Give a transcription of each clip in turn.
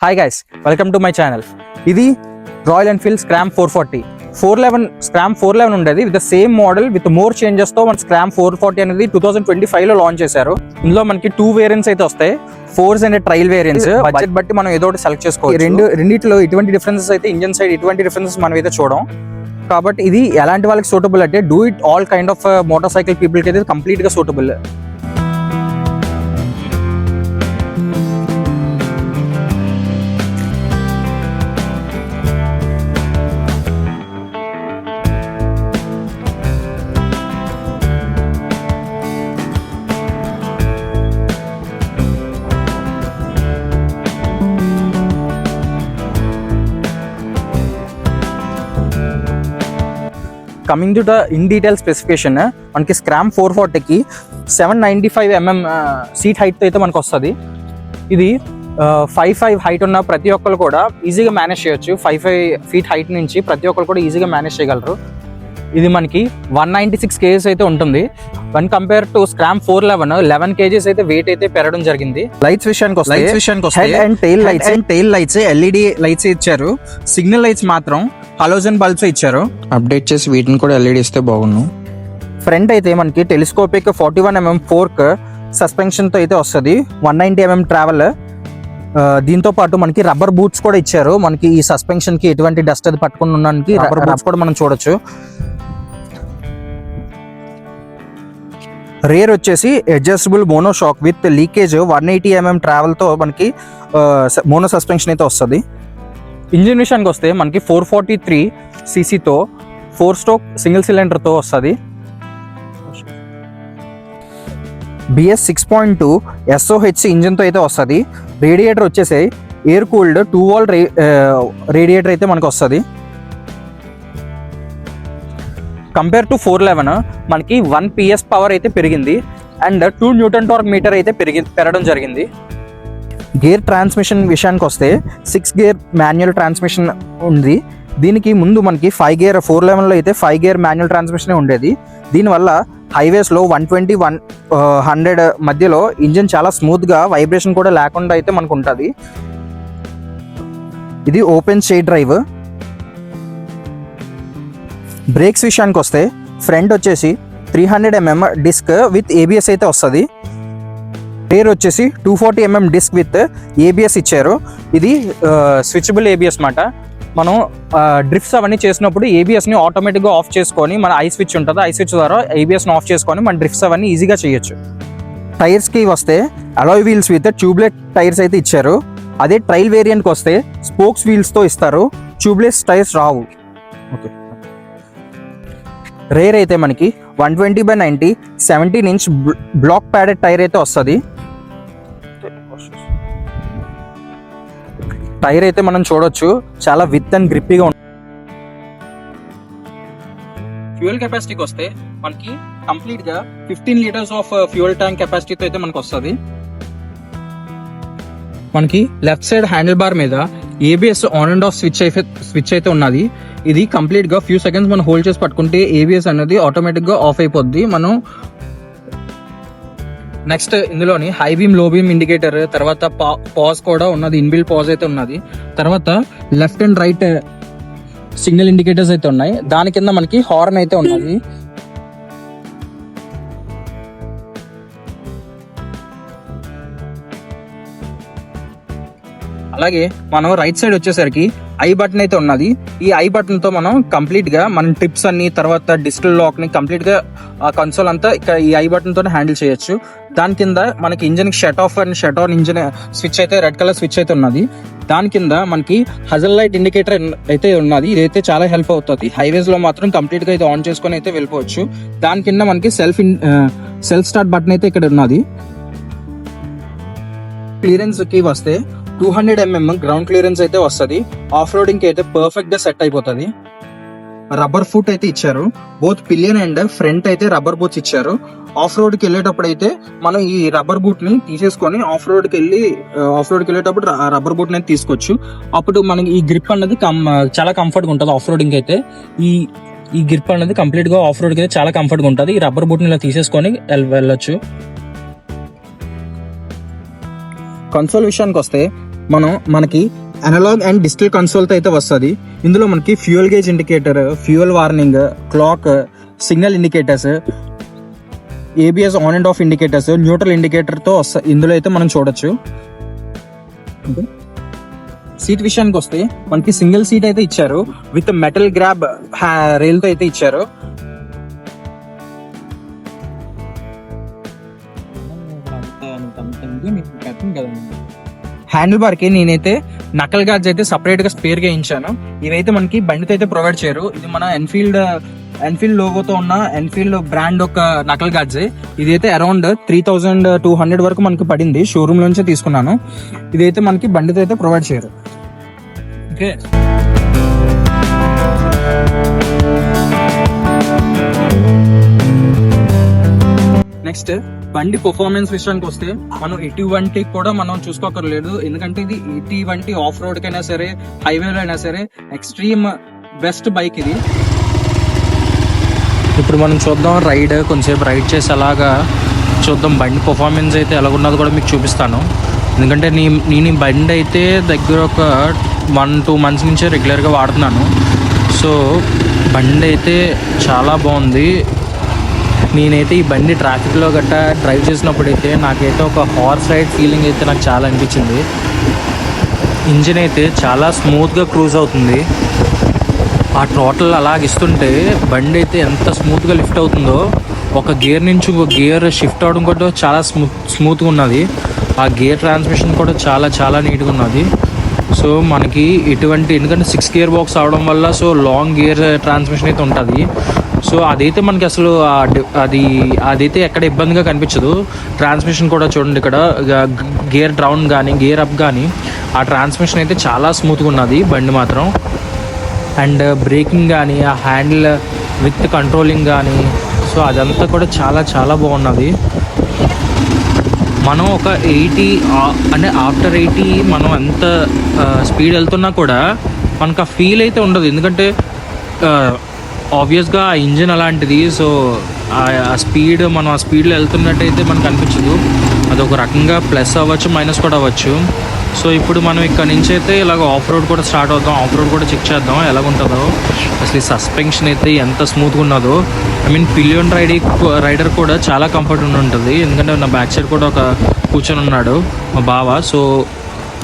Hi guys, welcome to my channel. ఇది royal Enfield Scram 440 411 Scram 411 ఉండేది with the same model with more changes తో మన Scram 440 అనేది 2025 లో లాంచ్ చేశారు. ఇందులో మనకి 2 వేరియంట్స్ అయితే వస్తాయి, force and trial variants. Budget బట్టి మనం ఏదో ఒకటి సెలెక్ట్ చేసుకోవచ్చు. రెండిట్లో ఎటువంటి డిఫరెన్సెస్ అయితే ఇంజన్ సైడ్ ఎటువంటి డిఫరెన్సెస్ మనం అయితే చూడం. కాబట్టి ఇది ఎలాంటి వాళ్ళకి సూటబుల్ అంటే do it all kind of motor cycle people కి అయితే కంప్లీట్ గా suitable. Coming to the in detail specification, మనకి స్క్రామ్ 440కి 795 mm సీట్ హైట్ అయితే మనకు వస్తుంది. ఇది 5'5" హైట్ ఉన్న ప్రతి ఒక్కరు కూడా ఈజీగా మేనేజ్ చేయొచ్చు. 5'5" ఫీట్ హైట్ నుంచి ప్రతి ఒక్కరు కూడా ఈజీగా మేనేజ్ చేయగలరు. ఇది మనకి 196 kgs అయితే ఉంటుంది. One compare to Scram 411 kgs అయితే వెయిట్ అయితే పెరగడం జరిగింది. లైట్స్ విషయానికి వస్తే head and tail lights LED lights ఇచ్చారు. సిగ్నల్ లైట్స్ మాత్రం హాలోజన్ బల్బ్స్ ఇచ్చారు. అప్డేట్ చేసి వీటిని కూడా LED ఇస్తే బాగుండు. ఫ్రంట్ అయితే మనకి టెలిస్కోపిక్ 41 mm ఫోర్క్ సస్పెన్షన్ తో అయితే వస్తుంది. 190 mm ట్రావెల్. దీంతో పాటు మనకి రబ్బర్ బూట్స్ కూడా ఇచ్చారు. మనకి ఈ సస్పెన్షన్ కి ఎటువంటి డస్ట్ అది పట్టుకుని ఉండడానికి రబ్బర్ బూట్స్ కూడా మనం చూడొచ్చు. రేర్ వచ్చేసి adjustable mono shock with leakage 180 mm travel తో మనకి మోనో సస్పెన్షన్ అయితే వస్తుంది. ఇంజిన్ విషయానికి వస్తే మనకి 443 cc తో 4 స్ట్రోక్ సింగిల్ సిలిండర్ తో వస్తుంది. BS 6.2 SOHC ఇంజిన్ తో అయితే వస్తుంది. రేడియేటర్ వచ్చేసి ఎయిర్ కూల్డ్ 2 wall రేడియేటర్ అయితే మనకు వస్తుంది. కంపేర్ టు 411 మనకి 1 PS పవర్ అయితే పెరిగింది అండ్ 2 Newton టార్క్ మీటర్ అయితే పెరగడం జరిగింది. గేర్ ట్రాన్స్మిషన్ విషయానికి వస్తే 6 గేర్ మాన్యువల్ ట్రాన్స్మిషన్ ఉంది. దీనికి ముందు మనకి 5 గేర్ 411లో అయితే 5 గేర్ మాన్యువల్ ట్రాన్స్మిషన్ ఉండేది. దీనివల్ల హైవేస్లో 120-100 మధ్యలో ఇంజిన్ చాలా స్మూత్గా వైబ్రేషన్ కూడా లేకుండా అయితే మనకు ఉంటుంది. ఇది ఓపెన్ షేడ్ డ్రైవ్. బ్రేక్స్ విషయానికి వస్తే ఫ్రంట్ వచ్చేసి 300 mm డిస్క్ విత్ ABS అయితే వస్తుంది. రేర్ వచ్చేసి 240 mm డిస్క్ విత్ ABS ఇచ్చారు. ఇది స్విచబుల్ ABS మాట. మనం డ్రిఫ్ట్స్ అవన్నీ చేసినప్పుడు ABSని ఆటోమేటిక్గా ఆఫ్ చేసుకొని మన ఐ స్విచ్ ఉంటుంది, ఐ స్విచ్ ద్వారా ABSని ఆఫ్ చేసుకొని మన డ్రిఫ్ట్స్ అవన్నీ ఈజీగా చేయొచ్చు. టైర్స్కి వస్తే alloy wheels with tubeless tyres అయితే ఇచ్చారు. అదే ట్రైల్ వేరియంట్కి వస్తే స్పోక్స్ వీల్స్తో ఇస్తారు, ట్యూబ్లెస్ టైర్స్ రావు. ఓకే. రేర్ అయితే మనకి 120/90 17 inch బ్లాక్ ప్యాడెడ్ టైర్ అయితే వస్తుంది. టైర్ అయితే మనం చూడొచ్చు, చాలా విత్ అండ్ గ్రిప్పీగా ఉంటుంది. ఫ్యూయల్ కెపాసిటీకి వస్తే మనకి కంప్లీట్ గా 15 liters ఆఫ్ ఫ్యూయల్ ట్యాంక్ కెపాసిటీతో అయితే మనకు వస్తుంది. మనకి లెఫ్ట్ సైడ్ హ్యాండిల్ బార్ మీద ABS on and off switch అయితే ఉన్నది. ఇది కంప్లీట్ గా ఫ్యూ సెకండ్స్ మనం హోల్డ్ చేసి పట్టుకుంటే ABS అనేది ఆటోమేటిక్ గా ఆఫ్ అయిపోద్ది. మనం నెక్స్ట్ ఇందులోని హై బీమ్ లో బీమ్ ఇండికేటర్, తర్వాత పాజ్ కూడా ఉన్నది, ఇన్బిల్ట్ పాజ్ అయితే ఉన్నది. తర్వాత left and right signal indicators అయితే ఉన్నాయి. దాని కింద మనకి హార్న్ అయితే ఉన్నది. అలాగే మనం రైట్ సైడ్ వచ్చేసరికి ఐ బటన్ అయితే ఉన్నది. ఈ ఐ బటన్ తో మనం కంప్లీట్ గా మన ట్రిప్స్ అన్ని, తర్వాత డిజిటల్ లాక్ ని కంప్లీట్ గా కన్సోల్ అంతా ఇక్కడ ఈ ఐ బటన్ తో హ్యాండిల్ చేయొచ్చు. దాని కింద మనకి engine shut off and shut on engine switch అయితే రెడ్ కలర్ స్విచ్ అయితే ఉన్నది. దాని కింద మనకి హజల్ లైట్ ఇండికేటర్ అయితే ఉన్నది. ఇదైతే చాలా హెల్ప్ అవుతుంది. హైవేస్ లో మాత్రం కంప్లీట్ గా ఇది ఆన్ చేసుకొని అయితే వెళ్ళిపోవచ్చు. దాని కింద మనకి సెల్ఫ్ స్టార్ట్ బటన్ అయితే ఇక్కడ ఉన్నది. క్లియరెన్స్ కి వస్తే 200 mm గ్రౌండ్ క్లియరెన్స్ అయితే వస్తుంది. ఆఫ్ రోడింగ్ కి అయితే పర్ఫెక్ట్ గా సెట్ అయిపోతుంది. రబ్బర్ ఫుట్ అయితే ఇచ్చారు. బోత్ పిలియన్ అండ్ ఫ్రంట్ అయితే రబ్బర్ బూట్స్ ఇచ్చారు. ఆఫ్ రోడ్ కి వెళ్ళేటప్పుడు అయితే మనం ఈ రబ్బర్ బూట్ ని తీసేసుకొని ఆఫ్ రోడ్ కి వెళ్ళేటప్పుడు రబ్బర్ బూట్ ని తీసుకోవచ్చు. అప్పుడు మనకి ఈ గ్రిప్ అనేది చాలా కంఫర్ట్ గా ఉంటుంది. ఆఫ్ రోడింగ్ అయితే ఈ గ్రిప్ అనేది కంప్లీట్ గా ఆఫ్ రోడ్ కి అయితే చాలా కంఫర్ట్ గా ఉంటుంది. ఈ రబ్బర్ బూట్ ని ఇలా తీసేసుకొని వెళ్ళొచ్చు. కన్సోల్ విషయానికి వస్తే మనకి అనలాగ్ అండ్ డిజిటల్ కన్సోల్తో అయితే వస్తుంది. ఇందులో మనకి fuel gauge indicator, fuel warning, clock, signal indicators, ABS on and off indicators, neutral ఇండికేటర్తో వస్తాయి. ఇందులో అయితే మనం చూడొచ్చు. సీట్ విషయానికి వస్తే మనకి సింగిల్ సీట్ అయితే ఇచ్చారు విత్ మెటల్ గ్రాబ్ రైల్ తో అయితే ఇచ్చారు. హ్యాండిల్ బార్ కి నేనైతే నకల్ గార్డ్స్ అయితే సపరేట్ గా స్పేర్ గా వేయించాను. ఇవైతే మనకి బండితో అయితే ప్రొవైడ్ చేయరు. ఇది మన ఎన్ఫీల్డ్ లోగోతో ఉన్న ఎన్ఫీల్డ్ బ్రాండ్ ఒక నకల్ గార్డ్స్. ఇదైతే అరౌండ్ 3200 వరకు మనకి పడింది. షోరూమ్ లోంచే తీసుకున్నాను. ఇదైతే మనకి బండితో అయితే ప్రొవైడ్ చేయరు. ఓకే, నెక్స్ట్ బండి పర్ఫార్మెన్స్ విషయానికి వస్తే మనం ఎటువంటి కూడా మనం చూసుకోకర్లేదు. ఎందుకంటే ఇది ఎటువంటి ఆఫ్ రోడ్ కైనా సరే, హైవేలో అయినా సరే ఎక్స్ట్రీమ్ బెస్ట్ బైక్ ఇది. ఇప్పుడు మనం చూద్దాం కొంచెంసేపు రైడ్ చేసి అలాగా చూద్దాం బండి పర్ఫార్మెన్స్ అయితే ఎలాగున్నది కూడా మీకు చూపిస్తాను. ఎందుకంటే నేను ఈ బండి అయితే దగ్గర ఒక 1-2 months నుంచే రెగ్యులర్గా వాడుతున్నాను. సో బండి అయితే చాలా బాగుంది. నేనైతే ఈ బండి ట్రాఫిక్లో గట్టా డ్రైవ్ చేసినప్పుడు అయితే నాకైతే ఒక హార్స్ రైడ్ ఫీలింగ్ అయితే నాకు చాలా అనిపించింది. ఇంజిన్ అయితే చాలా స్మూత్గా క్రూజ్ అవుతుంది. ఆ టోటల్ అలాగిస్తుంటే బండి అయితే ఎంత స్మూత్గా లిఫ్ట్ అవుతుందో, ఒక గేర్ నుంచి ఒక గేర్ షిఫ్ట్ అవడం కూడా చాలా స్మూత్గా ఉన్నది. ఆ గేర్ ట్రాన్స్మిషన్ కూడా చాలా చాలా నీట్గా ఉన్నది. సో మనకి ఎందుకంటే 6 gear బాక్స్ అవడం వల్ల సో లాంగ్ గేర్ ట్రాన్స్మిషన్ అయితే ఉంటుంది. సో అదైతే మనకి అసలు అదైతే ఎక్కడ ఇబ్బందిగా కనిపించదు. ట్రాన్స్మిషన్ కూడా చూడండి, ఇక్కడ గేర్ డౌన్ కానీ గేర్ అప్ కానీ ఆ ట్రాన్స్మిషన్ అయితే చాలా స్మూత్గా ఉన్నది బండి మాత్రం. అండ్ బ్రేకింగ్ కానీ, ఆ హ్యాండిల్ విత్ కంట్రోలింగ్ కానీ, సో అదంతా కూడా చాలా చాలా బాగున్నది. మనం ఒక 80 అంటే ఆఫ్టర్ 80 మనం ఎంత స్పీడ్ వెళ్తున్నా కూడా మనకు ఆ ఫీల్ అయితే ఉండదు. ఎందుకంటే ఆబ్వియస్గా ఆ ఇంజిన్ అలాంటిది. సో ఆ స్పీడ్లో వెళ్తున్నట్టయితే మనకు అనిపించదు. అదొక రకంగా ప్లస్ అవ్వచ్చు, మైనస్ కూడా అవ్వచ్చు. సో ఇప్పుడు మనం ఇక్కడ నుంచి అయితే ఇలాగ ఆఫ్ రోడ్ కూడా స్టార్ట్ అవుతాం. ఆఫ్ రోడ్ కూడా చెక్ చేద్దాం ఎలాగుంటుందో. అసలు ఈ సస్పెన్షన్ అయితే ఎంత స్మూత్గా ఉన్నదో. పిలియన్ రైడర్ కూడా చాలా కంఫర్ట్ ఉంటుంది. ఎందుకంటే నా బ్యాక్ సైడ్ కూడా ఒక కూర్చొని ఉన్నాడు మా బావ. సో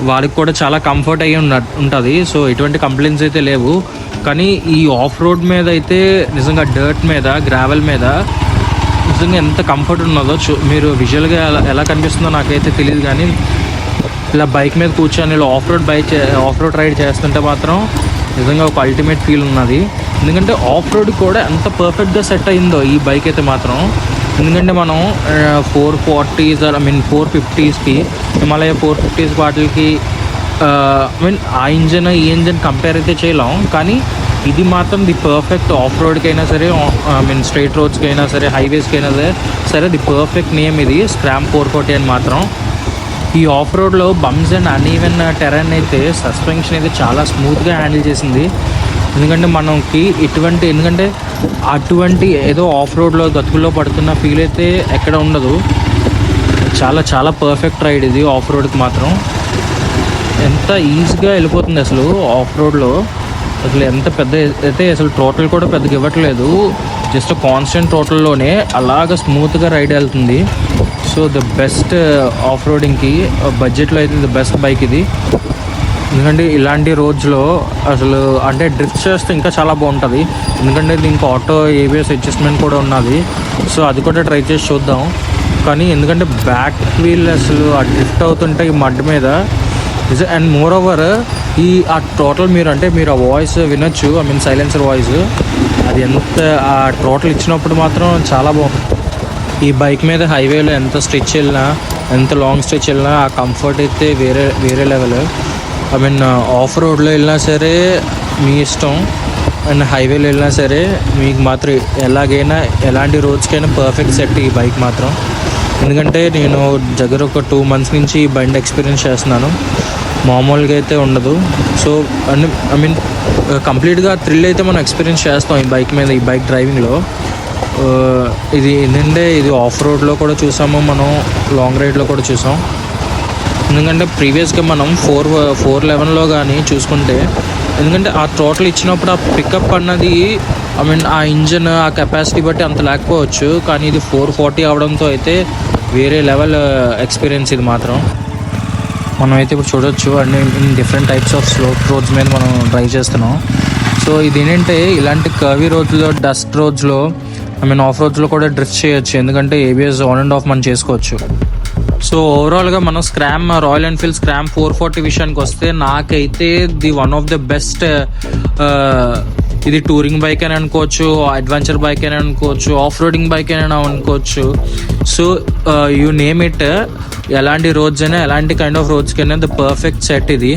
వాడికి కూడా చాలా కంఫర్ట్ అయ్యి ఉంటుంది. సో ఎటువంటి కంప్లైంట్స్ అయితే లేవు. కానీ ఈ ఆఫ్ రోడ్ మీద అయితే నిజంగా డర్ట్ మీద, గ్రావెల్ మీద నిజంగా ఎంత కంఫర్ట్ ఉన్నదో మీరు విజువల్గా ఎలా కనిపిస్తుందో నాకైతే తెలియదు. కానీ ఇలా బైక్ మీద కూర్చొని ఇలా ఆఫ్ రోడ్ రైడ్ చేస్తుంటే మాత్రం నిజంగా ఒక అల్టిమేట్ ఫీల్ ఉన్నది. ఎందుకంటే ఆఫ్ రోడ్ కూడా ఎంత పర్ఫెక్ట్గా సెట్ అయిందో ఈ బైక్ అయితే మాత్రం. ఎందుకంటే మనం 440s 450స్కి హిమాలయ 450s వాటికి ఆ ఇంజన్ ఈ ఇంజన్ కంపేర్ అయితే చేయలేం. కానీ ఇది మాత్రం ది పర్ఫెక్ట్ ఆఫ్ రోడ్కి అయినా సరే, స్ట్రైట్ రోడ్స్కి అయినా సరే, హైవేస్కి అయినా సరే ది పర్ఫెక్ట్ నేమ్ ఇది స్క్రామ్ 440 అని మాత్రం. ఈ ఆఫ్ రోడ్లో బంప్స్ అండ్ అన్ఈవెన్ టెరైన్ అయితే సస్పెన్షన్ అయితే చాలా స్మూత్గా హ్యాండిల్ చేసింది. ఎందుకంటే మనకి అటువంటి ఏదో ఆఫ్ రోడ్లో గతుకుల్లో పడుతున్న ఫీల్ అయితే ఎక్కడ ఉండదు. చాలా చాలా పర్ఫెక్ట్ రైడ్ ఇది ఆఫ్ రోడ్కి మాత్రం. ఎంత ఈజీగా వెళ్ళిపోతుంది అసలు ఆఫ్ రోడ్లో. అసలు ఎంత పెద్ద అయితే అసలు టోటల్ కూడా పెద్దగా ఇవ్వట్లేదు. జస్ట్ కాన్స్టెంట్ టోటల్లోనే అలాగ స్మూత్గా రైడ్ వెళ్తుంది. సో ద బెస్ట్ ఆఫ్ రోడింగ్కి బడ్జెట్లో అయితే ద బెస్ట్ బైక్ ఇది. ఎందుకంటే ఇలాంటి రోడ్స్లో అసలు అంటే డ్రిఫ్ట్ చేస్తే ఇంకా చాలా బాగుంటుంది. ఎందుకంటే దీనికి ఆటో ఏబిఎస్ అడ్జస్ట్మెంట్ కూడా ఉన్నది. సో అది కూడా ట్రై చేసి చూద్దాం. కానీ ఎందుకంటే బ్యాక్ వీల్ అసలు ఆ డ్రిఫ్ట్ అవుతుంటే ఈ మడ్ మీద అండ్ మోర్ ఓవర్ ఆ టోటల్ మీరు ఆ వాయిస్ వినొచ్చు. సైలెన్సర్ వాయిస్ అది ఎంత ఆ టోటల్ ఇచ్చినప్పుడు మాత్రం చాలా బాగుంది. ఈ బైక్ మీద హైవేలో ఎంత స్ట్రెచ్ వెళ్ళినా, ఎంత లాంగ్ స్ట్రెచ్ వెళ్ళినా ఆ కంఫర్ట్ అయితే వేరే లెవెల్. ఆఫ్ రోడ్లో వెళ్ళినా సరే మీ ఇష్టం, అండ్ హైవేలో వెళ్ళినా సరే మీకు మాత్రం ఎలాగైనా ఎలాంటి రోడ్స్కైనా పర్ఫెక్ట్ సెట్ ఈ బైక్ మాత్రం. ఎందుకంటే నేను దగ్గర ఒక 2 months నుంచి ఈ బండి ఎక్స్పీరియన్స్ చేస్తున్నాను. మామూలుగా అయితే ఉండదు. సో కంప్లీట్గా థ్రిల్ అయితే మనం ఎక్స్పీరియన్స్ చేస్తాం ఈ బైక్ మీద, ఈ బైక్ డ్రైవింగ్లో. ఇది ఏంటంటే ఇది ఆఫ్ రోడ్లో కూడా చూసాము, మనం లాంగ్ రైడ్లో కూడా చూసాం. ఎందుకంటే ప్రీవియస్గా మనం 411లో కానీ చూసుకుంటే, ఎందుకంటే ఆ టోటల్ ఇచ్చినప్పుడు ఆ పికప్ అన్నది ఐ మీన్ ఆ ఇంజన్ ఆ కెపాసిటీ బట్టి అంత లేకపోవచ్చు, కానీ ఇది 440 అవడంతో అయితే వేరే లెవెల్ ఎక్స్పీరియన్స్ ఇది మాత్రం. మనమైతే ఇప్పుడు చూడొచ్చు and in different types of slope roads మీద మనం డ్రైవ్ చేస్తున్నాం. సో ఇది ఏంటంటే ఇలాంటి కర్వీ రోడ్స్లో, డస్ట్ రోడ్స్లో, ఐ మీన్ ఆఫ్ రోడ్స్లో కూడా డ్రిఫ్ట్ చేయొచ్చు, ఎందుకంటే ఏబిఎస్ ఆన్ అండ్ ఆఫ్ మనం చేసుకోవచ్చు. సో ఓవరాల్గా మనం రాయల్ ఎన్ఫీల్డ్ స్క్రామ్ 440 విషయానికి వస్తే నాకైతే the one of the best. ఇది టూరింగ్ బైక్ అని అనుకోవచ్చు, అడ్వెంచర్ బైక్ అని అనుకోవచ్చు, ఆఫ్ రోడింగ్ బైక్ అని అనుకోవచ్చు. సో యూ నేమ్ ఇట్, ఎలాంటి రోడ్స్ అయినా, ఎలాంటి కైండ్ ఆఫ్ రోడ్స్కి అయినా ద పర్ఫెక్ట్ సెట్ ఇది.